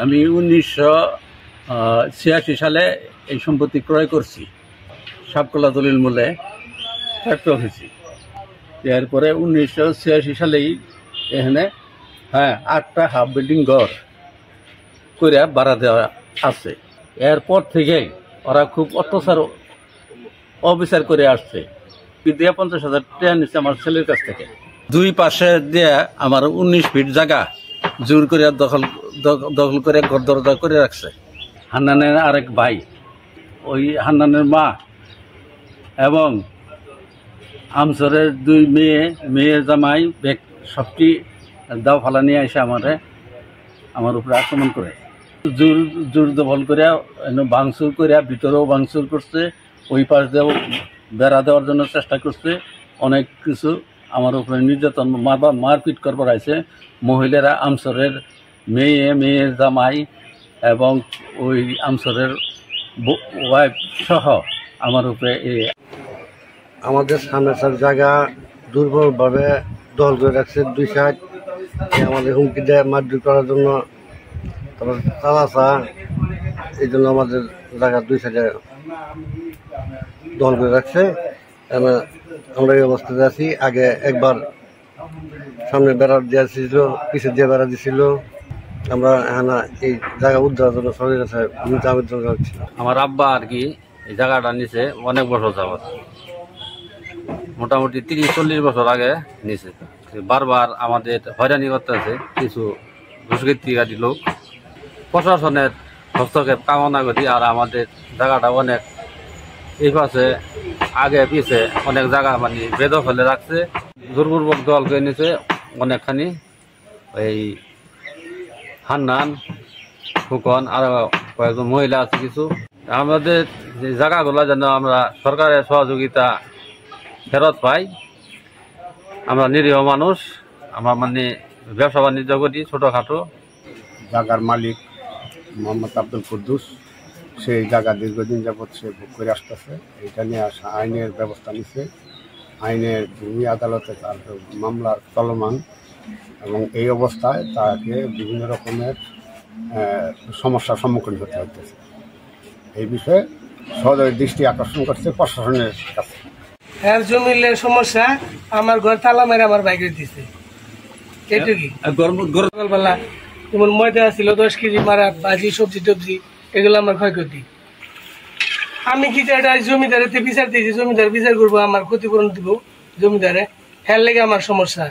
আমি 1986 সালে এই সম্পত্তি ক্রয় করছি সাবকলা দলিল মূল্যে ফ্যাক্টরি অফিসে। এরপরে 1986 সালেই এখানে 8টা হাফ বিল্ডিং ঘর করে ভাড়া দেওয়া আছে। এরপর থেকেই ওরা খুব অত্যাচার অবিচার করে আসছে। 50,000 টাকা নিচ্ছে আমার ছেলের কাছ থেকে। দুই পাশে দিয়ে আমার 19 ফিট জায়গা জোর করে দখল করে ঘর দরজা করে রাখছে। হান্নানের আরেক ভাই, ওই হান্নানের মা এবং আমসরের 2 মেয়ে জামাই সবটি দাও ফালা নিয়ে এসে আমার উপরে আক্রমণ করে জোর দখল করে ভাঙচুর করে ভিতরেও ভাঙচুর করছে, ওই পাশ দিয়েও বেড়া দেওয়ার জন্য চেষ্টা করছে। অনেক কিছু আমার উপরে নির্যাতন মারপিট করবার আছে। মহিলারা আমসরের মেয়ের জামাই এবং ওই আমসরের ওয়াইফ সহ আমার উপরে আমাদের সামনের জায়গা দুর্বলভাবে দখল করে রাখছে। 2 সাইড আমাদের হুমকি দেয় মারধর করার জন্য, তারপর চালাচা, এই জন্য আমাদের জায়গা 2 সাইডে দখল করে রাখছে। আমরা এই অবস্থাতে আছি। আগে একবার সামনে বেড়া দেওয়া ছিল, পিছিয়ে দিয়ে বেড়া দিয়েছিল। আমরা এই জায়গা উদ্ধারের জন্য সরকারের কাছে আবেদন করছি। আমার আব্বা আর কি এই জায়গাটা নিচে অনেক বছর যাবত, মোটামুটি 30-40 বছর আগে নিচে। বারবার আমাদের হয়রানি করতেছে কিছু দুষ্কৃতিকারী লোক। প্রশাসনের হস্তক্ষেপ কামনা করি। আর আমাদের জায়গাটা অনেক এই পাশে আগে পিছে অনেক জায়গা মানে বেদখলে রাখছে। জোরপূর্বক দল করে নিছে অনেকখানি। এই হান্নান, ফুকন আরো কয়েকজন মহিলা আছে কিছু। আমাদের যে জায়গাগুলো যেন আমরা সরকারের সহযোগিতা ফেরত পাই। আমরা নিরীহ মানুষ, আমরা মানে ব্যবসা বাণিজ্য করি ছোটোখাটো। জায়গার মালিক মোহাম্মদ আব্দুল কুদ্দুস, সেই জায়গা দীর্ঘদিন যাবৎ সে ভোগ করে আসতেছে। এটা নিয়ে আইনের ব্যবস্থা নিচ্ছে। আইনের ভূমি আদালতে তার মামলার চলমান এবং এই অবস্থায় তাকে বিভিন্ন রকমের সমস্যার সম্মুখীন হতে হতেছে। এই বিষয়ে সহজের দৃষ্টি আকর্ষণ করছে প্রশাসনের কাছে। এর জমির সমস্যা, আমার ঘর তালা মেরে আমার বাইকে দিছে। সকালবেলা যেমন ময়দা ছিল 10 কেজি মারা, ভাজি সবজি টবজি এগুলো আমার ক্ষয়ক্ষতি। আমি কি এটা জমিদারেতে বিচার দিয়েছি, জমিদার বিচার করবো, আমার ক্ষতিপূরণ দিব জমিদারে। এর লেগে আমার সমস্যা।